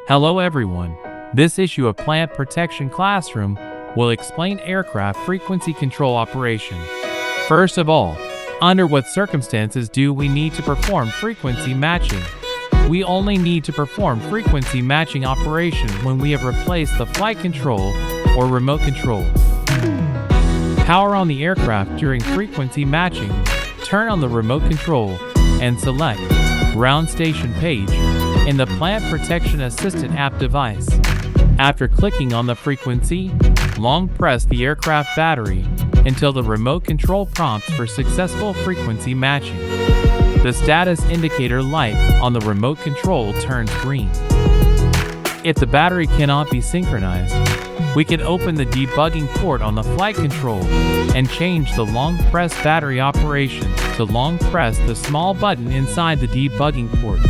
Hello everyone. This issue of Plant Protection Classroom will explain aircraft frequency control operation. First of all, under what circumstances do we need to perform frequency matching? We only need to perform frequency matching operation when we have replaced the flight control or remote control. Power on the aircraft during frequency matching. Turn on the remote control and select Ground Station page in the Plant Protection Assistant app device. After clicking on the frequency, long press the aircraft battery until the remote control prompts for successful frequency matching. The status indicator light on the remote control turns green. If the battery cannot be synchronized, we can open the debugging port on the flight control and change the long press battery operation to long press the small button inside the debugging port.